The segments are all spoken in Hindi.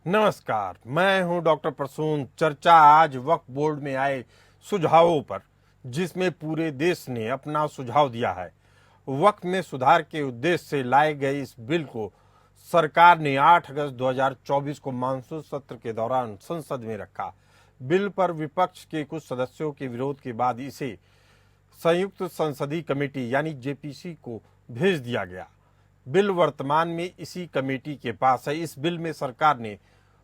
नमस्कार, मैं हूं डॉक्टर प्रसून। चर्चा आज वक्फ बोर्ड में आए सुझावों पर, जिसमें पूरे देश ने अपना सुझाव दिया है। वक्फ में सुधार के उद्देश्य से लाए गए इस बिल को सरकार ने 8 अगस्त 2024 को मानसून सत्र के दौरान संसद में रखा। बिल पर विपक्ष के कुछ सदस्यों के विरोध के बाद इसे संयुक्त संसदीय कमेटी यानी जेपीसी को भेज दिया गया। बिल वर्तमान में इसी कमेटी के पास है। इस बिल में सरकार ने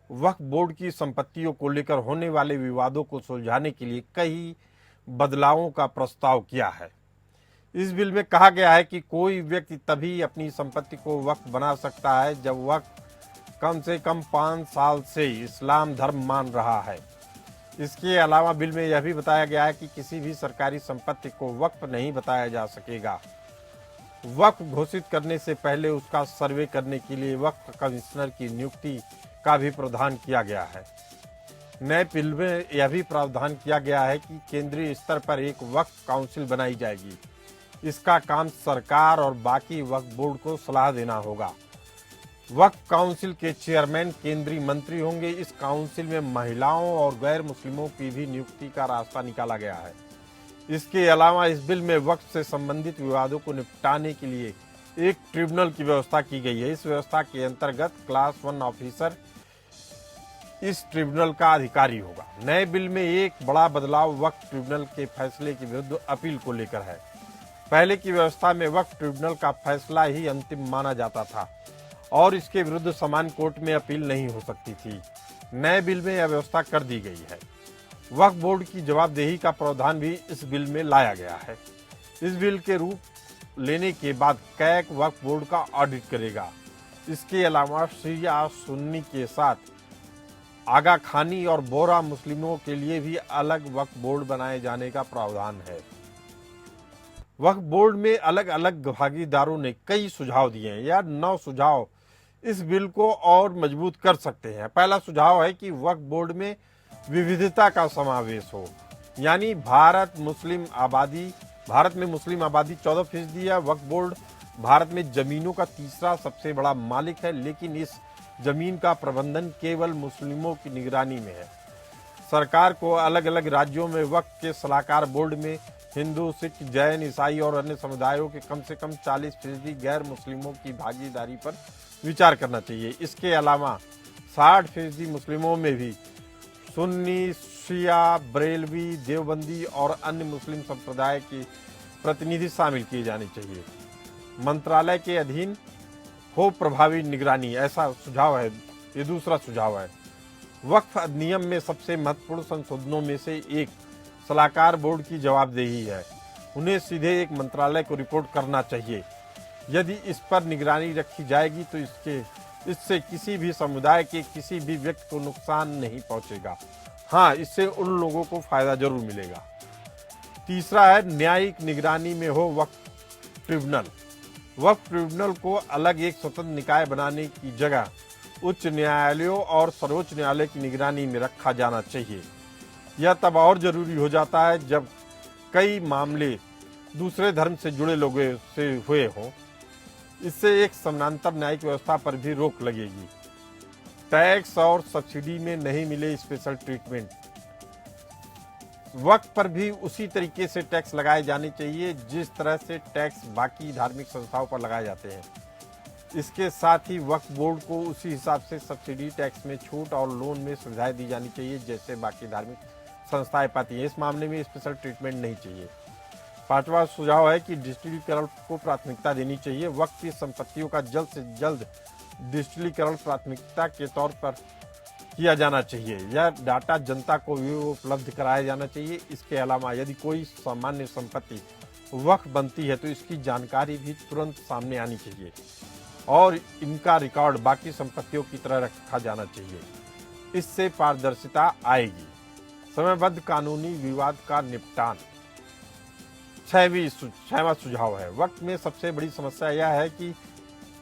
वक्फ बोर्ड की संपत्तियों को लेकर होने वाले विवादों को सुलझाने के लिए कई बदलावों का प्रस्ताव किया है। इस बिल में कहा गया है कि कोई व्यक्ति तभी अपनी संपत्ति को वक्फ बना सकता है जब वक्फ कम से कम 5 साल से इस्लाम धर्म मान रहा है। इसके अलावा बिल में यह भी बताया गया है कि किसी भी सरकारी संपत्ति को वक्फ नहीं बताया जा सकेगा। वक्फ घोषित करने से पहले उसका सर्वे करने के लिए वक्फ कमिश्नर की नियुक्ति का भी प्रावधान किया गया है। नए बिल में यह भी प्रावधान किया गया है कि केंद्रीय स्तर पर एक वक्फ काउंसिल बनाई जाएगी। इसका काम सरकार और बाकी वक्फ बोर्ड को सलाह देना होगा। वक्फ काउंसिल के चेयरमैन केंद्रीय मंत्री होंगे। इस काउंसिल में महिलाओं और गैर मुस्लिमों की भी नियुक्ति का रास्ता निकाला गया है। इसके अलावा इस बिल में वक्फ से संबंधित विवादों को निपटाने के लिए एक ट्रिब्यूनल की व्यवस्था की गई है। इस व्यवस्था के अंतर्गत क्लास 1 ऑफिसर इस ट्रिब्यूनल का अधिकारी होगा। नए बिल में एक बड़ा बदलाव वक्फ ट्रिब्यूनल के फैसले के विरुद्ध अपील को लेकर है। पहले की व्यवस्था में वक्फ ट्रिब्यूनल का फैसला ही अंतिम माना जाता था और इसके विरुद्ध समान कोर्ट में अपील नहीं हो सकती थी। नए बिल में यह व्यवस्था कर दी गई है। वक्फ बोर्ड की जवाबदेही का प्रावधान भी इस बिल में लाया गया है। इस बिल के रूप लेने के बाद कैग वक्फ बोर्ड का ऑडिट करेगा। इसके अलावा शिया सुन्नी के साथ आगा खानी और बोरा मुस्लिमों के लिए भी अलग वक्फ बोर्ड बनाए जाने का प्रावधान है। वक्फ बोर्ड में अलग अलग भागीदारों ने कई सुझाव दिए हैं। यह 9 सुझाव इस बिल को और मजबूत कर सकते हैं। पहला सुझाव है कि वक्फ बोर्ड में विविधता का समावेश हो, यानी भारत में मुस्लिम आबादी 14% है। वक्फ बोर्ड भारत में जमीनों का तीसरा सबसे बड़ा मालिक है, लेकिन इस जमीन का प्रबंधन केवल मुस्लिमों की निगरानी में है। सरकार को अलग अलग राज्यों में वक्फ के सलाहकार बोर्ड में हिंदू, सिख, जैन, ईसाई और अन्य समुदायों के कम से कम 40% गैर मुस्लिमों की भागीदारी पर विचार करना चाहिए। इसके अलावा 60% मुस्लिमों में भी सुन्नी, शिया, बरेलवी, देवबंदी और अन्य मुस्लिम संप्रदाय के प्रतिनिधि शामिल किए जाने चाहिए। मंत्रालय के अधीन हो प्रभावी निगरानी, ऐसा सुझाव है। ये दूसरा सुझाव है। वक्फ अधिनियम में सबसे महत्वपूर्ण संशोधनों में से एक सलाहकार बोर्ड की जवाबदेही है। उन्हें सीधे एक मंत्रालय को रिपोर्ट करना चाहिए। यदि इस पर निगरानी रखी जाएगी तो इससे किसी भी समुदाय के किसी भी व्यक्ति को नुकसान नहीं पहुंचेगा। हाँ, इससे उन लोगों को फायदा जरूर मिलेगा। तीसरा है न्यायिक निगरानी में हो वक्फ ट्रिब्यूनल। वक्फ ट्रिब्यूनल को अलग एक स्वतंत्र निकाय बनाने की जगह उच्च न्यायालयों और सर्वोच्च न्यायालय की निगरानी में रखा जाना चाहिए। यह तब और जरूरी हो जाता है जब कई मामले दूसरे धर्म से जुड़े लोगों से हुए हों। इससे एक समानांतर न्यायिक व्यवस्था पर भी रोक लगेगी। टैक्स और सब्सिडी में नहीं मिले स्पेशल ट्रीटमेंट। वक्फ पर भी उसी तरीके से टैक्स लगाए जाने चाहिए जिस तरह से टैक्स बाकी धार्मिक संस्थाओं पर लगाए जाते हैं। इसके साथ ही वक्फ बोर्ड को उसी हिसाब से सब्सिडी, टैक्स में छूट और लोन में सुविधाएं दी जानी चाहिए जैसे बाकी धार्मिक संस्थाएं पाती हैं। इस मामले में स्पेशल ट्रीटमेंट नहीं चाहिए। 5वां सुझाव है कि डिजिटलीकरण को प्राथमिकता देनी चाहिए। वक्फ की संपत्तियों का जल्द से जल्द डिजिटलीकरण प्राथमिकता के तौर पर किया जाना चाहिए। यह डाटा जनता को भी उपलब्ध कराया जाना चाहिए। इसके अलावा यदि कोई सामान्य संपत्ति वक्फ बनती है तो इसकी जानकारी भी तुरंत सामने आनी चाहिए और इनका रिकॉर्ड बाकी संपत्तियों की तरह रखा जाना चाहिए। इससे पारदर्शिता आएगी। समयबद्ध कानूनी विवाद का निपटान 6वां सुझाव है। वक्फ में सबसे बड़ी समस्या यह है कि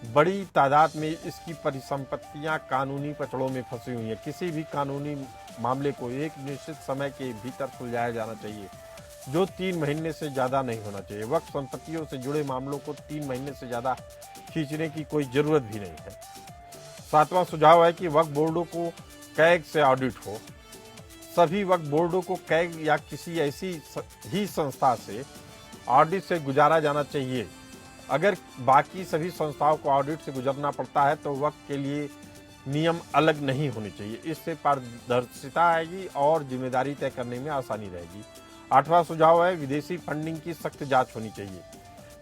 बड़ी तादाद में इसकी परिसंपत्तियां कानूनी पचड़ों में फंसी हुई हैं। किसी भी कानूनी मामले को एक निश्चित समय के भीतर सुलझाया जाना चाहिए, जो 3 महीने से ज़्यादा नहीं होना चाहिए। वक्फ संपत्तियों से जुड़े मामलों को 3 महीने से ज़्यादा खींचने की कोई ज़रूरत भी नहीं है। सातवां सुझाव है कि वक्फ बोर्डों को कैग से ऑडिट हो। सभी वक्फ बोर्डों को कैग या किसी ऐसी ही संस्था से ऑडिट से गुजारा जाना चाहिए। अगर बाकी सभी संस्थाओं को ऑडिट से गुजरना पड़ता है तो वक्फ के लिए नियम अलग नहीं होने चाहिए। इससे पारदर्शिता आएगी और जिम्मेदारी तय करने में आसानी रहेगी। आठवां सुझाव है विदेशी फंडिंग की सख्त जांच होनी चाहिए।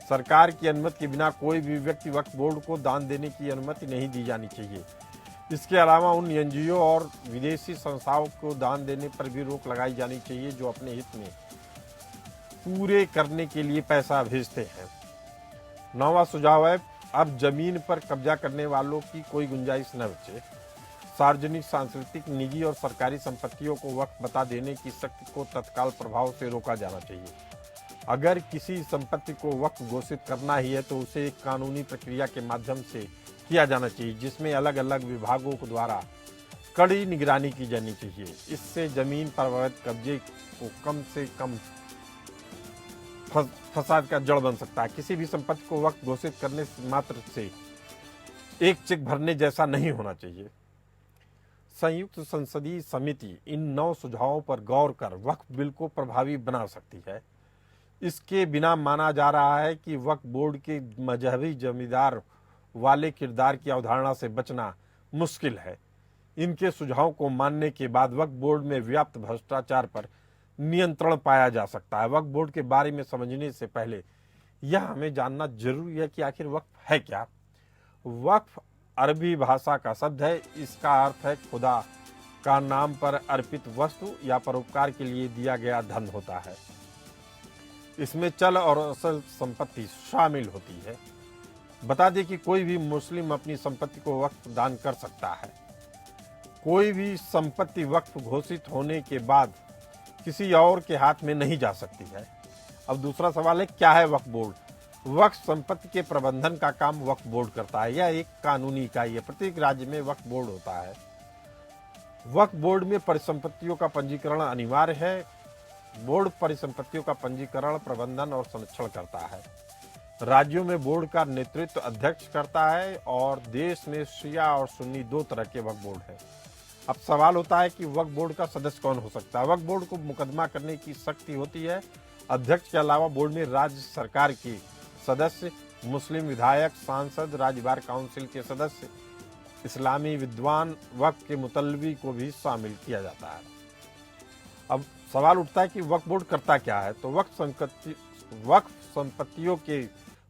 सरकार की अनुमति के बिना कोई भी व्यक्ति वक्फ बोर्ड को दान देने की अनुमति नहीं दी जानी चाहिए। इसके अलावा उन एनजीओ और विदेशी संस्थाओं को दान देने पर भी रोक लगाई जानी चाहिए जो अपने हित में पूरे करने के लिए पैसा भेजते हैं। नौवां सुझाव है अब जमीन पर कब्जा करने वालों की कोई गुंजाइश न बचे। सार्वजनिक, सांस्कृतिक, निजी और सरकारी संपत्तियों को वक्फ बता देने की शक्ति को तत्काल प्रभाव से रोका जाना चाहिए। अगर किसी संपत्ति को वक्फ घोषित करना ही है तो उसे एक कानूनी प्रक्रिया के माध्यम से किया जाना चाहिए जिसमें अलग अलग विभागों के द्वारा कड़ी निगरानी की जानी चाहिए। इससे जमीन पर अवैध कब्जे को कम से कम फसाद का जड़ बन सकता है। किसी भी संपत्ति को वक्फ घोषित करने मात्र से एक चेक भरने जैसा नहीं होना चाहिए। संयुक्त संसदीय समिति इन 9 सुझावों पर गौर कर वक्फ बिल को प्रभावी बना सकती है। इसके बिना माना जा रहा है कि वक्फ बोर्ड के मजहबी जमींदार वाले किरदार की अवधारणा से बचना मुश्किल है। इनके सुझावों को मानने के बाद वक्फ बोर्ड में व्याप्त भ्रष्टाचार पर नियंत्रण पाया जा सकता है। वक्फ बोर्ड के बारे में समझने से पहले यह हमें जानना जरूरी है कि आखिर वक्फ है क्या। वक्फ अरबी भाषा का शब्द है। इसका अर्थ है खुदा का नाम पर अर्पित वस्तु या परोपकार के लिए दिया गया धन होता है। इसमें चल और अचल संपत्ति शामिल होती है। बता दें कि कोई भी मुस्लिम अपनी संपत्ति को वक्फ दान कर सकता है। कोई भी संपत्ति वक्फ घोषित होने के बाद किसी और के हाथ में नहीं जा सकती है। अब दूसरा सवाल है क्या है वक्फ बोर्ड। वक्फ संपत्ति के प्रबंधन का काम वक्फ बोर्ड करता है। यह एक कानूनी इकाई है। प्रत्येक राज्य में वक्फ बोर्ड होता है। वक्फ बोर्ड में परिसंपत्तियों का पंजीकरण अनिवार्य है। बोर्ड परिसंपत्तियों का पंजीकरण, प्रबंधन और संरक्षण करता है। राज्यों में बोर्ड का नेतृत्व अध्यक्ष करता है और देश में शिया और सुन्नी 2 तरह के वक्फ बोर्ड हैं। अब सवाल होता है कि वक्फ बोर्ड का सदस्य कौन हो सकता है। वक्फ बोर्ड को मुकदमा करने की शक्ति होती है। अध्यक्ष के अलावा बोर्ड में राज्य सरकार के सदस्य, मुस्लिम विधायक, सांसद, राज्य बार काउंसिल के सदस्य, इस्लामी विद्वान, वक्फ के मुतल्लबी को भी शामिल किया जाता है। अब सवाल उठता है कि वक्फ बोर्ड करता क्या है। तो वक्फ संपत्तियों के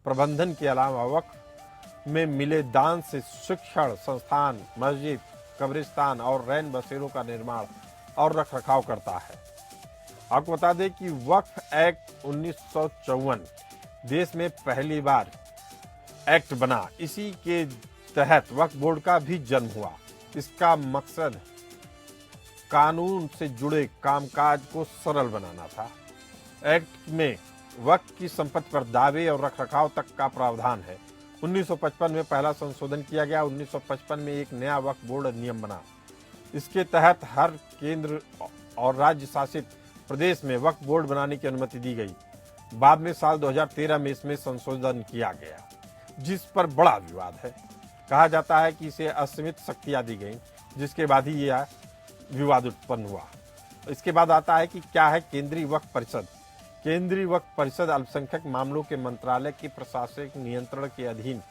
प्रबंधन के अलावा वक्फ में मिले दान से शिक्षण संस्थान, मस्जिद, कब्रिस्तान और रैन बसेरों का निर्माण और रखरखाव करता है। आपको बता दें कि वक्फ एक्ट 1954 देश में पहली बार एक्ट बना। इसी के तहत वक्फ बोर्ड का भी जन्म हुआ। इसका मकसद कानून से जुड़े कामकाज को सरल बनाना था। एक्ट में वक्फ की संपत्ति पर दावे और रखरखाव तक का प्रावधान है। 1955 में पहला संशोधन किया गया। 1955 में एक नया वक्फ बोर्ड अधिनियम बना। इसके तहत हर केंद्र और राज्य शासित प्रदेश में वक्फ बोर्ड बनाने की अनुमति दी गई। बाद में साल 2013 में इसमें संशोधन किया गया जिस पर बड़ा विवाद है। कहा जाता है कि इसे असीमित शक्तियां दी गई जिसके बाद ही यह विवाद उत्पन्न हुआ। इसके बाद आता है कि क्या है केंद्रीय वक्फ परिषद। केंद्रीय वक्फ परिषद अल्पसंख्यक मामलों के मंत्रालय के प्रशासनिक नियंत्रण के अधीन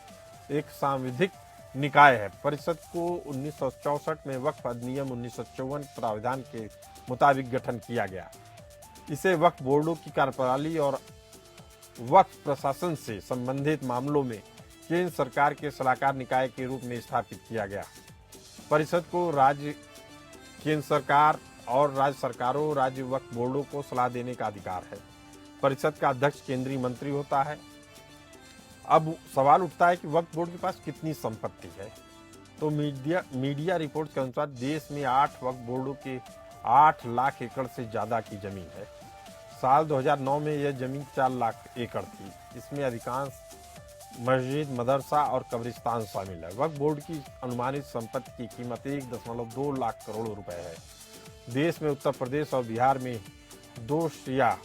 एक सांविधिक निकाय है। परिषद को 1964 में वक्फ अधिनियम 1954 प्रावधान के मुताबिक गठन किया गया। इसे वक्फ बोर्डों की कार्यप्रणाली और वक्फ प्रशासन से संबंधित मामलों में केंद्र सरकार के सलाहकार निकाय के रूप में स्थापित किया गया। परिषद को राज्य, केंद्र सरकार और राज्य सरकारों, राज्य वक्फ बोर्डों को सलाह देने का अधिकार है। परिषद का अध्यक्ष केंद्रीय मंत्री होता है। अब सवाल उठता है कि वक्फ बोर्ड के पास कितनी संपत्ति है। तो मीडिया रिपोर्ट के अनुसार देश में 8 वक्फ बोर्डों के 8 लाख एकड़ से ज्यादा की जमीन है। साल 2009 में यह जमीन 4 लाख एकड़ थी। इसमें अधिकांश मस्जिद, मदरसा और कब्रिस्तान शामिल है। वक्फ बोर्ड की अनुमानित संपत्ति की कीमत 1.2 लाख करोड़ रुपए है। देश में उत्तर प्रदेश और बिहार में 2 शिया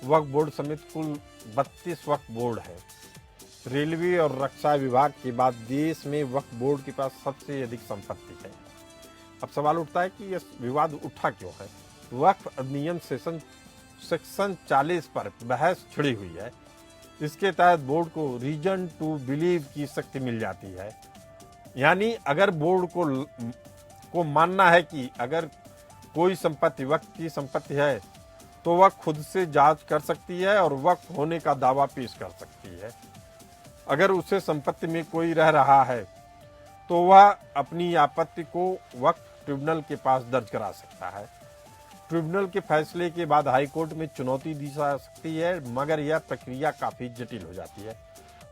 वक्फ बोर्ड समेत कुल 32 वक्फ बोर्ड है। रेलवे और रक्षा विभाग के बाद देश में वक्फ बोर्ड के पास सबसे अधिक संपत्ति है। अब सवाल उठता है कि यह विवाद उठा क्यों है। वक्फ अधिनियम सेक्शन 40 पर बहस छिड़ी हुई है। इसके तहत बोर्ड को रीजन टू बिलीव की शक्ति मिल जाती है। यानी अगर बोर्ड को मानना है कि अगर कोई संपत्ति वक्फ की संपत्ति है तो वह खुद से जांच कर सकती है और वक्फ होने का दावा पेश कर सकती है। अगर उसे संपत्ति में कोई रह रहा है तो वह अपनी आपत्ति को वक्फ ट्रिब्यूनल के पास दर्ज करा सकता है। ट्रिब्यूनल के फैसले के बाद हाईकोर्ट में चुनौती दी जा सकती है, मगर यह प्रक्रिया काफी जटिल हो जाती है।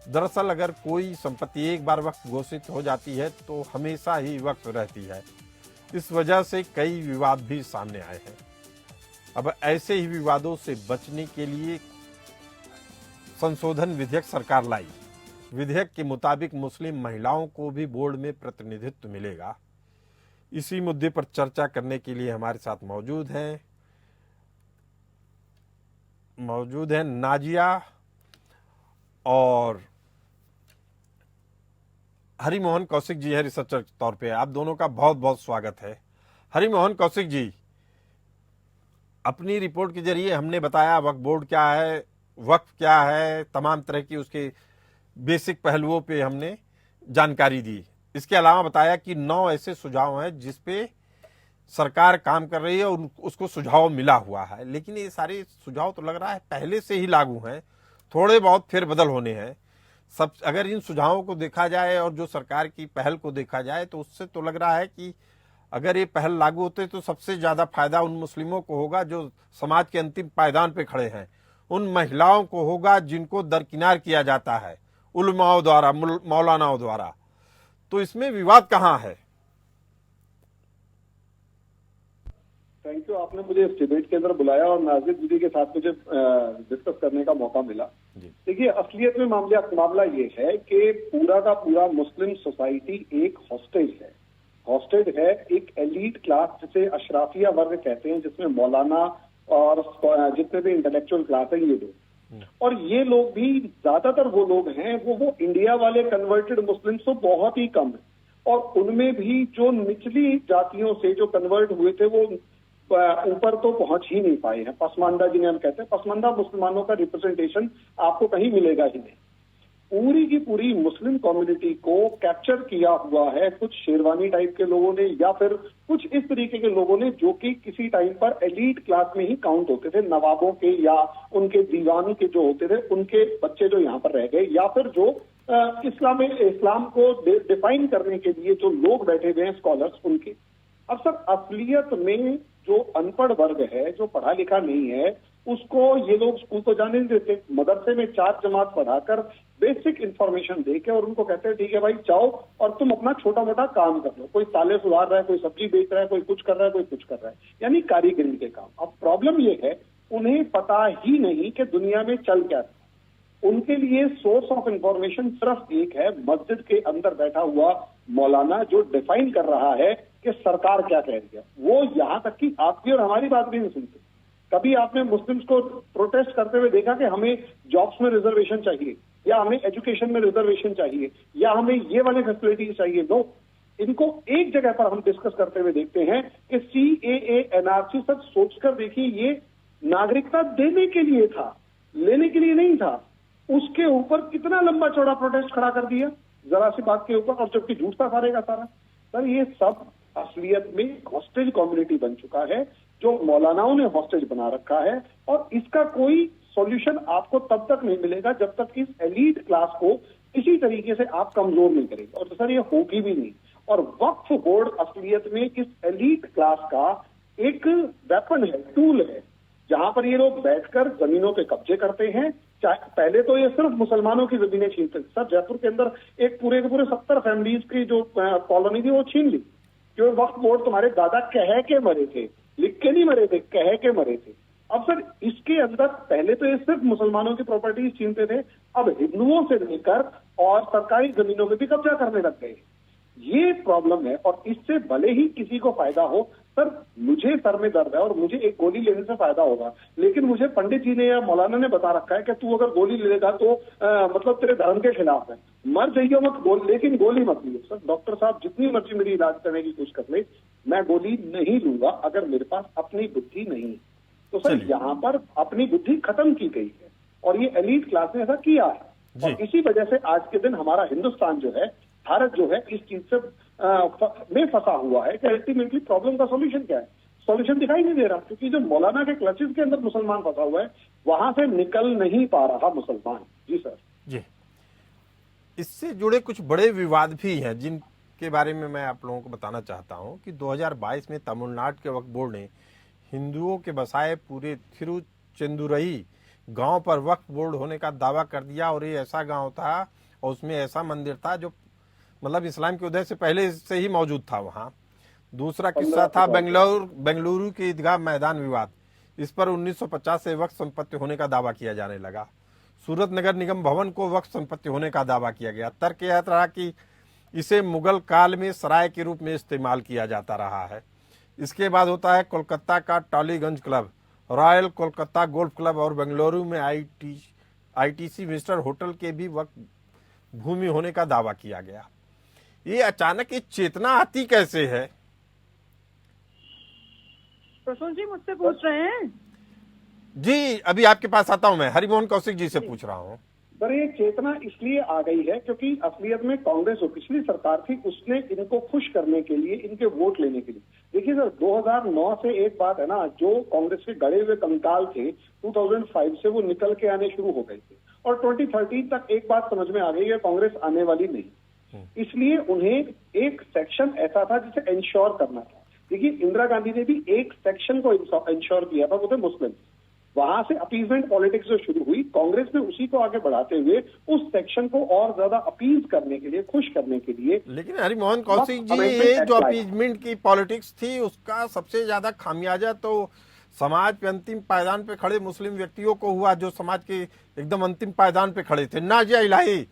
दरअसल अगर कोई संपत्ति एक बार वक्फ घोषित हो जाती है तो हमेशा ही वक्फ रहती है। इस वजह से कई विवाद भी सामने आए हैं। अब ऐसे ही विवादों से बचने के लिए संशोधन विधेयक सरकार लाई। विधेयक के मुताबिक मुस्लिम महिलाओं को भी बोर्ड में प्रतिनिधित्व मिलेगा। इसी मुद्दे पर चर्चा करने के लिए हमारे साथ मौजूद हैं नाजिया और हरिमोहन कौशिक जी हैं रिसर्चर के तौर पे। आप दोनों का बहुत बहुत स्वागत है। हरिमोहन कौशिक जी, अपनी रिपोर्ट के जरिए हमने बताया वक्फ बोर्ड क्या है, वक्फ क्या है, तमाम तरह की उसके बेसिक पहलुओं पे हमने जानकारी दी। इसके अलावा बताया कि 9 ऐसे सुझाव हैं जिस पे सरकार काम कर रही है और उसको सुझाव मिला हुआ है। लेकिन ये सारे सुझाव तो लग रहा है पहले से ही लागू हैं, थोड़े बहुत फेरबदल होने हैं। सब अगर इन सुझावों को देखा जाए और जो सरकार की पहल को देखा जाए तो उससे तो लग रहा है कि अगर ये पहल लागू होते तो सबसे ज्यादा फायदा उन मुस्लिमों को होगा जो समाज के अंतिम पायदान पे खड़े हैं, उन महिलाओं को होगा जिनको दरकिनार किया जाता है उलमाओं द्वारा, मौलानाओं द्वारा। तो इसमें विवाद कहाँ है? थैंक यू, आपने मुझे इस डिबेट के अंदर बुलाया और नाजिर दीदी के साथ मुझे डिस्कस करने का मौका मिला। देखिए, असलियत में मामला ये है कि पूरा का पूरा मुस्लिम सोसाइटी एक हॉस्टेज है एक एलीट क्लास जिसे अशराफिया वर्ग कहते हैं, जिसमें मौलाना और जितने भी इंटेलेक्चुअल क्लास है ये लोग, और ये लोग भी ज्यादातर वो लोग हैं वो इंडिया वाले कन्वर्टेड मुस्लिम्स तो बहुत ही कम है, और उनमें भी जो निचली जातियों से जो कन्वर्ट हुए थे वो ऊपर तो पहुंच ही नहीं पाए हैं। पसमानदा जिन्हें हम कहते हैं, पसमानदा मुसलमानों का रिप्रेजेंटेशन आपको कहीं मिलेगा ही नहीं। पूरी की पूरी मुस्लिम कम्युनिटी को कैप्चर किया हुआ है कुछ शेरवानी टाइप के लोगों ने या फिर कुछ इस तरीके के लोगों ने जो कि किसी टाइम पर एलीट क्लास में ही काउंट होते थे, नवाबों के या उनके दीवान के जो होते थे उनके बच्चे जो यहाँ पर रह गए, या फिर जो इस्लाम को डिफाइन करने के लिए जो लोग बैठे हुए हैं स्कॉलर्स उनके। अब सर असलियत में जो अनपढ़ वर्ग है, जो पढ़ा लिखा नहीं है, उसको ये लोग स्कूल तो जाने नहीं देते। मदरसे में 4 जमात पढ़ाकर बेसिक इंफॉर्मेशन देके और उनको कहते हैं ठीक है भाई जाओ और तुम अपना छोटा मोटा काम कर लो। कोई ताले सुधार रहा है, कोई सब्जी बेच रहा है, कोई कुछ कर रहा है, कोई कुछ कर रहा है, यानी कारीगरी के काम। अब प्रॉब्लम ये है उन्हें पता ही नहीं कि दुनिया में चल क्या है। उनके लिए सोर्स ऑफ इंफॉर्मेशन सिर्फ एक है, मस्जिद के अंदर बैठा हुआ मौलाना जो डिफाइन कर रहा है कि सरकार क्या कह रही है। वो यहां तक कि आपकी और हमारी बात भी नहीं सुनते। कभी आपने मुस्लिम्स को प्रोटेस्ट करते हुए देखा कि हमें जॉब्स में रिजर्वेशन चाहिए, या हमें एजुकेशन में रिजर्वेशन चाहिए, या हमें ये वाले फैसिलिटीज चाहिए? नो, इनको एक जगह पर हम डिस्कस करते हुए देखते हैं कि CAA NRC सब सोचकर देखिए, ये नागरिकता देने के लिए था, लेने के लिए नहीं था। उसके ऊपर कितना लंबा चौड़ा प्रोटेस्ट खड़ा कर दिया जरा सी बात के ऊपर, और जबकि झूठ था सारे का सारा। सर ये सब असलियत में हॉस्टेज कम्युनिटी बन चुका है, जो मौलानाओं ने हॉस्टेज बना रखा है, और इसका कोई सॉल्यूशन आपको तब तक नहीं मिलेगा जब तक कि इस एलीट क्लास को किसी तरीके से आप कमजोर नहीं करेंगे, और तो सर ये होगी भी नहीं। और वक्फ बोर्ड असलियत में इस एलीट क्लास का एक वेपन है, टूल है, जहां पर ये लोग बैठकर जमीनों पे कब्जे करते हैं। पहले तो ये सिर्फ मुसलमानों की जमीनें छीनते थे। सर जयपुर के अंदर एक पूरे के पूरे 70 फैमिलीज की जो कॉलोनी थी वो छीन ली, क्यों? वक्फ बोर्ड तुम्हारे दादा कह के मरे थे, लिख के नहीं मरे थे, कह के मरे थे। अब सर इसके अंदर पहले तो ये सिर्फ मुसलमानों की प्रॉपर्टीज छीनते थे, अब हिंदुओं से लेकर और सरकारी जमीनों में भी कब्जा करने लग गए। ये प्रॉब्लम है, और इससे भले ही किसी को फायदा हो, सर मुझे सर में दर्द है और मुझे एक गोली लेने से फायदा होगा, लेकिन मुझे पंडित जी ने या मौलाना ने बता रखा है कि तू अगर गोली लेगा तो मतलब तेरे धर्म के खिलाफ है, मर जाइए मत लेकिन गोली मत लियो। सर डॉक्टर साहब जितनी मर्जी मेरी इलाज करने की कोशिश कर ले, मैं गोली नहीं लूंगा अगर मेरे पास अपनी बुद्धि नहीं है। तो सर यहाँ पर अपनी बुद्धि खत्म की गई है और ये एलीट क्लास ने ऐसा किया है, और इसी वजह से आज के दिन हमारा हिंदुस्तान जो है, भारत जो है, इस चीज से में फंसा हुआ है कि अल्टीमेटली प्रॉब्लम का सॉल्यूशन क्या है। सॉल्यूशन दिखाई नहीं दे रहा, क्योंकि जो मौलाना के क्लचेस के अंदर मुसलमान फंसा हुआ है, वहां से निकल नहीं पा रहा मुसलमान। जी सर। जी, इससे जुड़े कुछ बड़े विवाद भी हैं जिनके बारे में मैं आप लोगों को बताना चाहता हूं कि 2022 में तमिलनाडु के वक्फ बोर्ड ने हिंदुओं के बसाए पूरे थिरुचेंदुरई गांव पर वक्फ बोर्ड होने का दावा कर दिया, और ये ऐसा गांव था और उसमें ऐसा मंदिर था जो मतलब इस्लाम के उदय से पहले से ही मौजूद था वहां। दूसरा किस्सा था बेंगलुरु के ईदगाह मैदान विवाद। इस पर 1950 से वक्फ संपत्ति होने का दावा किया जाने लगा। सूरत नगर निगम भवन को वक्फ संपत्ति होने का दावा किया गया। तर्क यह रहा कि इसे मुगल काल में सराय के रूप में इस्तेमाल किया जाता रहा है। इसके बाद होता है कोलकाता का Tollygunge club, royal Kolkata golf club और बेंगलुरु में आईटीसी मिस्टर होटल के भी वक्फ भूमि होने का दावा किया गया। ये अचानक ये चेतना आती कैसे है? प्रसून जी मुझसे पूछ रहे हैं? जी, अभी आपके पास आता हूं मैं, हरिमोहन कौशिक जी से पूछ रहा हूं। सर ये चेतना इसलिए आ गई है क्योंकि असलियत में कांग्रेस जो पिछली सरकार थी उसने इनको खुश करने के लिए, इनके वोट लेने के लिए, देखिए सर 2009 से एक बात है ना, जो कांग्रेस के गड़े हुए कंकाल थे 2005 से वो निकल के आने शुरू हो गए थे, और 2013 तक एक बात समझ में आ गई है, कांग्रेस आने वाली नहीं। इसलिए उन्हें एक सेक्शन ऐसा था जिसे इंश्योर करना था। देखिए इंदिरा गांधी ने भी एक सेक्शन को इंश्योर किया था, वो थे मुस्लिम। वहां से अपीजमेंट पॉलिटिक्स जो शुरू हुई, कांग्रेस ने उसी को आगे बढ़ाते हुए उस सेक्शन को और ज्यादा अपीज करने के लिए, खुश करने के लिए। लेकिन हरिमोहन कौशिक जी, ये जो अपीजमेंट की पॉलिटिक्स थी उसका सबसे ज्यादा खामियाजा तो समाज के अंतिम पायदान पे खड़े मुस्लिम व्यक्तियों को हुआ, जो समाज के एकदम अंतिम पायदान पे खड़े थे। नाजिया इलाही,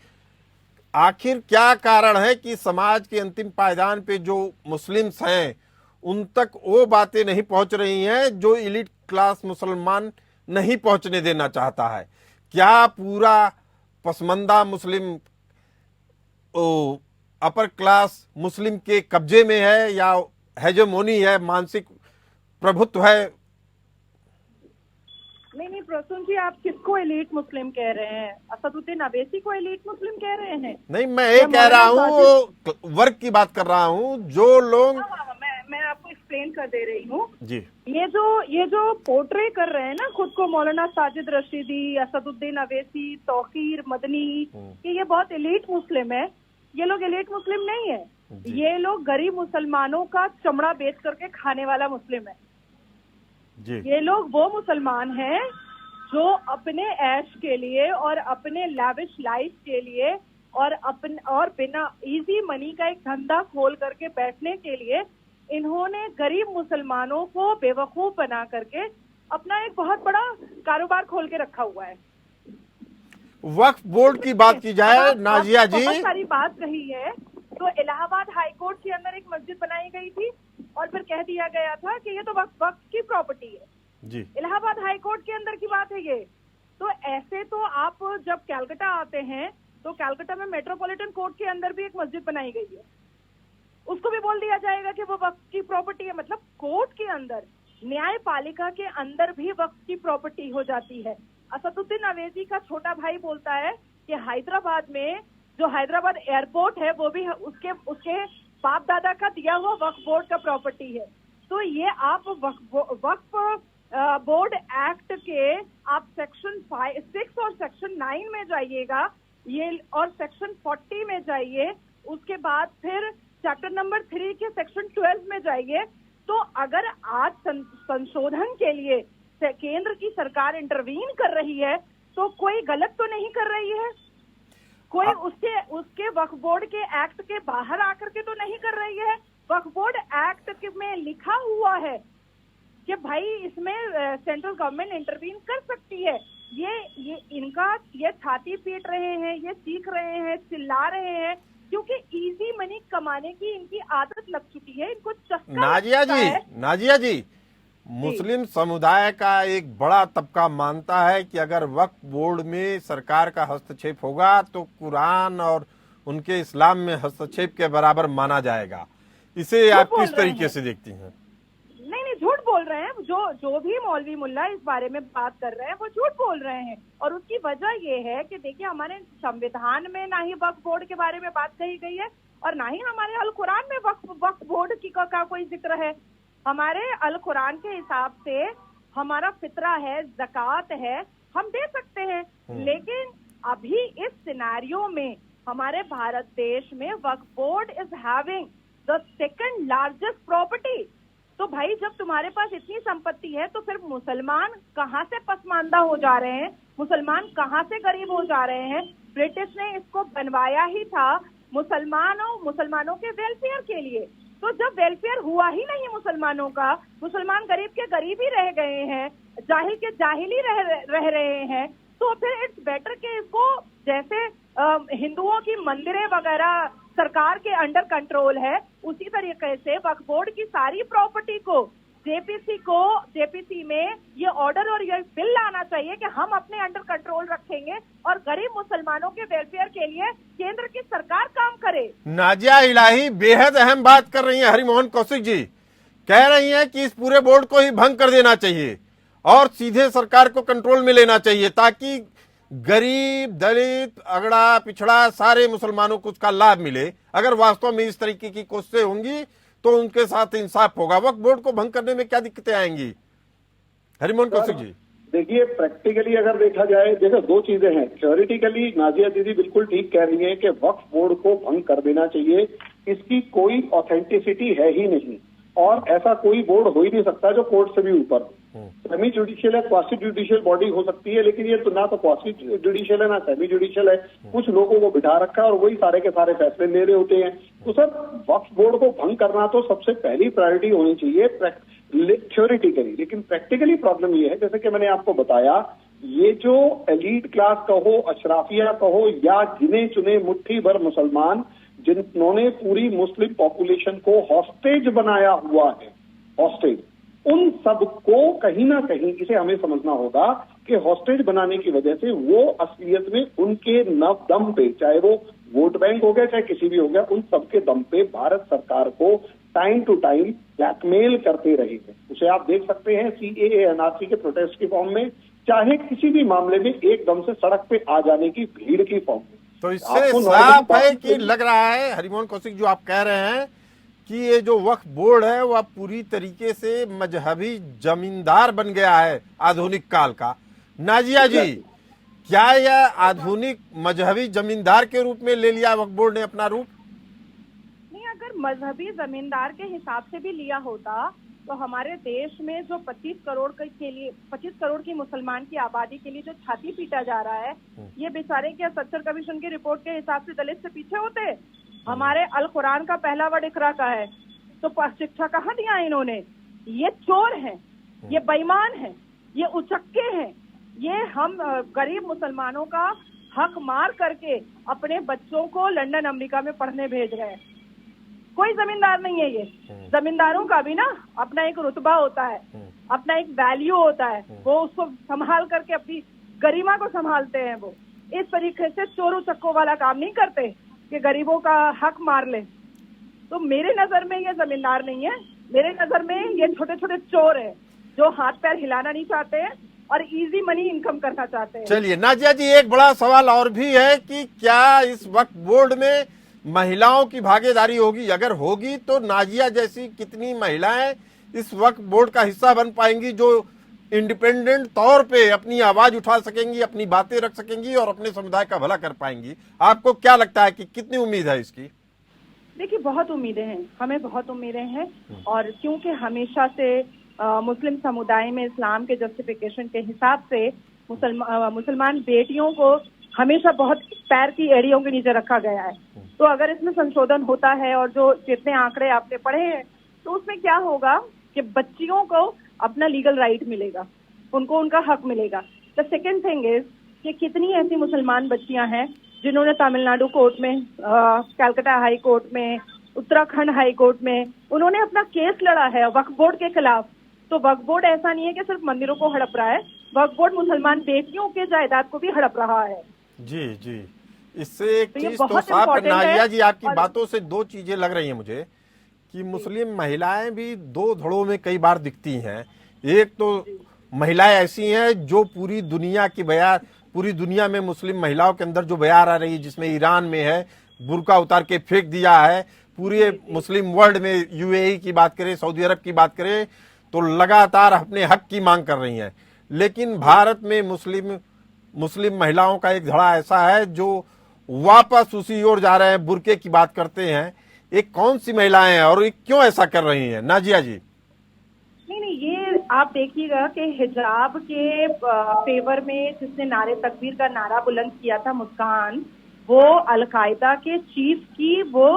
आखिर क्या कारण है कि समाज के अंतिम पायदान पे जो मुस्लिम्स हैं उन तक वो बातें नहीं पहुंच रही हैं जो एलिट क्लास मुसलमान नहीं पहुंचने देना चाहता है? क्या पूरा पसमंदा मुस्लिम अपर क्लास मुस्लिम के कब्जे में है, या हेजेमोनी है, मानसिक प्रभुत्व है? नहीं प्रसून जी, आप किसको एलीट मुस्लिम कह रहे हैं? असदुद्दीन अवैसी को एलीट मुस्लिम कह रहे हैं? नहीं, मैं ये कह रहा हूँ, वर्ग की बात कर रहा हूँ, जो लोग मैं आपको एक्सप्लेन कर दे रही हूँ जी। ये जो पोर्ट्रे कर रहे हैं ना खुद को, मौलाना साजिद रशीदी, असदुद्दीन अवैसी, तौकीर मदनी, कि ये बहुत एलीट मुस्लिम है, ये लोग एलीट मुस्लिम नहीं है। ये लोग गरीब मुसलमानों का चमड़ा बेच करके खाने वाला मुस्लिम है जी। ये लोग वो मुसलमान हैं जो अपने ऐश के लिए और अपने लैविश लाइफ के लिए और बिना इजी मनी का एक धंधा खोल करके बैठने के लिए इन्होंने गरीब मुसलमानों को बेवकूफ बना करके अपना एक बहुत बड़ा कारोबार खोल के रखा हुआ है। वक्फ बोर्ड की बात की जाए नाजिया जी, बहुत सारी बात कही है। तो इलाहाबाद हाई कोर्ट के अंदर एक मस्जिद बनाई गई थी और फिर कह दिया गया था कि ये तो वक्फ की प्रॉपर्टी है जी। इलाहाबाद हाई कोर्ट के अंदर की बात है ये। तो ऐसे तो आप जब कैलकाटा आते हैं तो कैलकाटा में मेट्रोपॉलिटन कोर्ट के अंदर भी एक मस्जिद बनाई गई है, उसको भी बोल दिया जाएगा कि वो वक्फ की प्रॉपर्टी है। मतलब कोर्ट के अंदर, न्यायपालिका के अंदर भी वक्फ की प्रॉपर्टी हो जाती है। असदुद्दीन अवैसी का छोटा भाई बोलता है कि हैदराबाद में जो हैदराबाद एयरपोर्ट है वो भी उसके बाप दादा का दिया हुआ वक्फ बोर्ड का प्रॉपर्टी है। तो ये आप वक्फ बोर्ड एक्ट के आप सेक्शन 6 और सेक्शन 9 में जाइएगा, ये और सेक्शन 40 में जाइए, उसके बाद फिर चैप्टर नंबर 3 के सेक्शन 12 में जाइए। तो अगर आज संशोधन के लिए केंद्र की सरकार इंटरवीन कर रही है तो कोई गलत तो नहीं कर रही है, कोई उसके वक्फ बोर्ड के एक्ट के बाहर आकर के तो नहीं कर रही है। वक्फ बोर्ड एक्ट में लिखा हुआ है कि भाई इसमें सेंट्रल गवर्नमेंट इंटरवीन कर सकती है। ये छाती पीट रहे हैं, ये चीख रहे हैं, चिल्ला रहे हैं क्योंकि इजी मनी कमाने की इनकी आदत लग चुकी है, इनको चस्का नाजिया लगता जी, है। नाजिया जी, मुस्लिम समुदाय का एक बड़ा तबका मानता है कि अगर वक्फ बोर्ड में सरकार का हस्तक्षेप होगा तो कुरान और उनके इस्लाम में हस्तक्षेप के बराबर माना जाएगा। इसे आप बोल किस रहे तरीके हैं। से देखती हैं? नहीं, झूठ बोल रहे हैं। जो भी मौलवी मुल्ला इस बारे में बात कर रहे हैं वो झूठ बोल रहे हैं। और उसकी वजह ये है कि देखिए, हमारे संविधान में ना ही वक्फ बोर्ड के बारे में बात कही गई है और ना ही हमारे अल कुरान में वक्फ बोर्ड की का कोई जिक्र है। हमारे अल कुरान के हिसाब से हमारा फितरा है, ज़कात है, हम दे सकते हैं। लेकिन अभी इस सिनेरियो में हमारे भारत देश में Waqf board is having the second largest property. तो भाई, जब तुम्हारे पास इतनी संपत्ति है तो फिर मुसलमान कहाँ से पसमानदा हो जा रहे हैं, मुसलमान कहाँ से गरीब हो जा रहे हैं? ब्रिटिश ने इसको बनवाया ही था मुसलमानों के वेलफेयर के लिए। तो जब वेलफेयर हुआ ही नहीं मुसलमानों का, मुसलमान गरीब के गरीब ही रह गए हैं, जाहिल के जाहिल ही रह रहे हैं, तो फिर इट्स बेटर कि इसको, जैसे हिंदुओं की मंदिरें वगैरह सरकार के अंडर कंट्रोल है, उसी तरीके से वक्फ बोर्ड की सारी प्रॉपर्टी को जेपीसी में ये ऑर्डर और ये बिल लाना चाहिए कि हम अपने अंडर कंट्रोल रखेंगे और गरीब मुसलमानों के वेलफेयर के लिए केंद्र की सरकार काम करे। नाजिया इलाही बेहद अहम बात कर रही हैं। हरिमोहन कौशिक जी कह रही हैं कि इस पूरे बोर्ड को ही भंग कर देना चाहिए और सीधे सरकार को कंट्रोल में लेना चाहिए, ताकि गरीब, दलित, अगड़ा, पिछड़ा सारे मुसलमानों को उसका लाभ मिले। अगर वास्तव में इस तरीके की कोशिशें होंगी तो उनके साथ इंसाफ होगा। वक्फ बोर्ड को भंग करने में क्या दिक्कतें आएंगी? हरिमोहन कौशिक जी। देखिए, प्रैक्टिकली अगर देखा जाए, देखो दो चीजें हैं। थ्योरेटिकली नाजिया दीदी बिल्कुल ठीक कह रही हैं कि वक्फ बोर्ड को भंग कर देना चाहिए। इसकी कोई ऑथेंटिसिटी है ही नहीं और ऐसा कोई बोर्ड हो ही नहीं सकता जो कोर्ट से भी ऊपर। सेमी जुडिशियल है, क्वासी जुडिशियल बॉडी हो सकती है, लेकिन ये तो ना तो क्वासी जुडिशियल है ना सेमी जुडिशियल है। कुछ लोगों को बिठा रखा है और वही सारे के सारे फैसले ले रहे होते हैं। तो सर, वक्फ बोर्ड को भंग करना तो सबसे पहली प्रायोरिटी होनी चाहिए थ्योरेटिकली। लेकिन प्रैक्टिकली प्रॉब्लम ये है, जैसे कि मैंने आपको बताया, ये जो एलीट क्लास कहो, अशराफिया कहो, या गिने चुने मुट्ठी भर मुसलमान जिन्होंने पूरी मुस्लिम पॉपुलेशन को हॉस्टेज बनाया हुआ है, हॉस्टेज, उन सबको कहीं ना कहीं इसे हमें समझना होगा कि हॉस्टेज बनाने की वजह से वो असलियत में उनके दम पे, चाहे वो वोट बैंक हो गया चाहे किसी भी हो गया, उन सबके दम पे भारत सरकार को टाइम टू टाइम ब्लैकमेल करते रहे हैं। उसे आप देख सकते हैं सीएए एनआरसी के प्रोटेस्ट की फॉर्म में, चाहे किसी भी मामले में एकदम से सड़क पे आ जाने की भीड़ की फॉर्म में। तो इससे साफ है कि लग रहा है हरिमोहन कौशिक जो आप कह रहे हैं कि ये जो वक्फ बोर्ड है वह पूरी तरीके से मजहबी जमींदार बन गया है आधुनिक काल का। नाजिया जी, क्या यह आधुनिक मजहबी जमींदार के रूप में ले लिया वक्फ बोर्ड ने अपना रूप? नहीं, अगर मजहबी जमींदार के हिसाब से भी लिया होता तो हमारे देश में जो 25 करोड़ की मुसलमान की आबादी के लिए जो छाती पीटा जा रहा है, ये बेचारे क्या सच्चर कमीशन की रिपोर्ट के हिसाब से दलित से पीछे होते? हमारे अल कुरान का पहला वर्ड इकरा का है, तो शिक्षा कहाँ दिया इन्होंने? ये चोर हैं, ये बेईमान हैं, ये उचक्के हैं, ये हम गरीब मुसलमानों का हक मार करके अपने बच्चों को लंदन अमेरिका में पढ़ने भेज रहे हैं। कोई जमींदार नहीं है ये। जमींदारों का भी ना अपना एक रुतबा होता है, अपना एक वैल्यू होता है, वो उसको संभाल करके अपनी गरिमा को संभालते हैं। वो इस तरीके से चोरों चक्कों वाला काम नहीं करते कि गरीबों का हक मार ले। तो मेरे नजर में ये जमींदार नहीं है, मेरे नजर में ये छोटे छोटे चोर हैं जो हाथ पैर हिलाना नहीं चाहते हैं और इजी मनी इनकम करना चाहते हैं। चलिए नाजिया जी, एक बड़ा सवाल और भी है कि क्या इस वक्फ बोर्ड में महिलाओं की भागीदारी होगी? अगर होगी तो नाजिया जैसी कितनी महिलाएं इस वक्फ बोर्ड का हिस्सा बन पाएंगी जो इंडिपेंडेंट तौर पे अपनी आवाज उठा सकेंगी, अपनी बातें रख सकेंगी और अपने समुदाय का भला कर पाएंगी? आपको क्या लगता है कि कितनी उम्मीद है इसकी? देखिए, बहुत उम्मीदें हैं, हमें बहुत उम्मीदें हैं। और क्योंकि हमेशा से मुस्लिम समुदाय में इस्लाम के जस्टिफिकेशन के हिसाब से मुसलमान बेटियों को हमेशा बहुत पैर की एड़ियों के नीचे रखा गया है। तो अगर इसमें संशोधन होता है और जो जितने आंकड़े आपने पढ़े हैं, तो उसमें क्या होगा कि बच्चियों को अपना लीगल राइट मिलेगा, उनको उनका हक मिलेगा। द सेकेंड थिंग इज कि कितनी ऐसी मुसलमान बच्चियां हैं जिन्होंने तमिलनाडु कोर्ट में, कलकत्ता हाई कोर्ट में, उत्तराखंड हाई कोर्ट में उन्होंने अपना केस लड़ा है वक्फ बोर्ड के खिलाफ। तो वक्फ बोर्ड ऐसा नहीं है कि सिर्फ मंदिरों को हड़प रहा है, वक्फ बोर्ड मुसलमान बेटियों के जायदाद को भी हड़प रहा है। जी जी, इससे एक तो ये चीज तो बहुत साफ important है। नाजिया जी, आपकी और- बातों से दो चीजें लग रही हैं मुझे कि मुस्लिम महिलाएं भी दो धड़ों में कई बार दिखती हैं। एक तो महिलाएं ऐसी हैं जो पूरी दुनिया की बयार, पूरी दुनिया में मुस्लिम महिलाओं के अंदर जो बयार आ रही है, जिसमें ईरान में है बुर्का उतार के फेंक दिया है, पूरे मुस्लिम वर्ल्ड में यूएई की बात करें, सऊदी अरब की बात करें, तो लगातार अपने हक की मांग कर रही हैं। लेकिन भारत में मुस्लिम महिलाओं का एक धड़ा ऐसा है जो वापस उसी ओर जा रहे हैं, बुर्के की बात करते हैं। एक कौन सी महिलाएं हैं और ये क्यों ऐसा कर रही हैं, नाजिया जी? नहीं, ये आप देखिएगा कि हिजाब के फेवर में जिसने नारे तकबीर का नारा बुलंद किया था मुस्कान, वो अलकायदा के चीफ की वो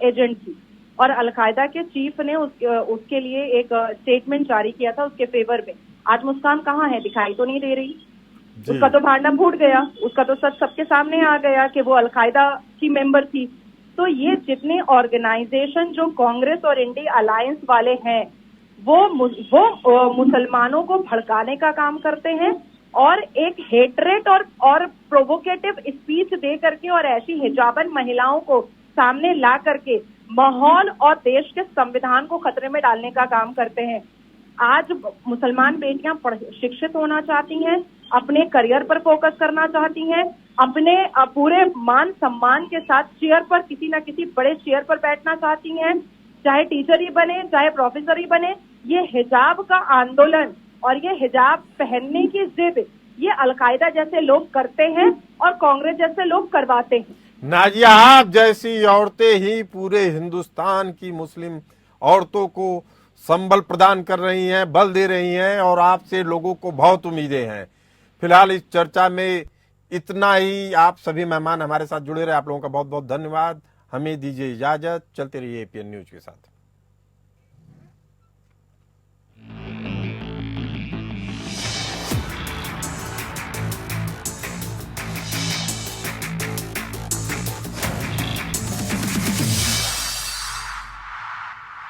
एजेंट थी, और अलकायदा के चीफ ने उसके लिए एक स्टेटमेंट जारी किया था उसके फेवर में। आज मुस्कान कहाँ है? दिखाई तो नहीं दे रही। उसका तो भांडा फूट गया, उसका तो सच सबके सामने आ गया कि वो अलकायदा की मेंबर थी। तो ये जितने ऑर्गेनाइजेशन जो कांग्रेस और इंडी अलायंस वाले हैं वो मुसलमानों को भड़काने का काम करते हैं और एक हेटरेट और प्रोवोकेटिव स्पीच दे करके और ऐसी हिजाबन महिलाओं को सामने ला करके माहौल और देश के संविधान को खतरे में डालने का काम करते हैं। आज मुसलमान बेटियां शिक्षित होना चाहती हैं, अपने करियर पर फोकस करना चाहती हैं, अपने पूरे मान सम्मान के साथ चेयर पर, किसी ना किसी बड़े चेयर पर बैठना चाहती हैं, चाहे टीचर ही बने, चाहे प्रोफेसर ही बने। ये हिजाब का आंदोलन और ये हिजाब पहनने की जिद ये अलकायदा जैसे लोग करते हैं और कांग्रेस जैसे लोग करवाते हैं। नाजिया, आप जैसी औरतें ही पूरे हिंदुस्तान की मुस्लिम औरतों को संबल प्रदान कर रही हैं, बल दे रही हैं, और आपसे लोगों को बहुत उम्मीदें हैं। फिलहाल इस चर्चा में इतना ही। आप सभी मेहमान हमारे साथ जुड़े रहे, आप लोगों का बहुत बहुत धन्यवाद। हमें दीजिए इजाजत, चलते रहिए एपीएन न्यूज के साथ।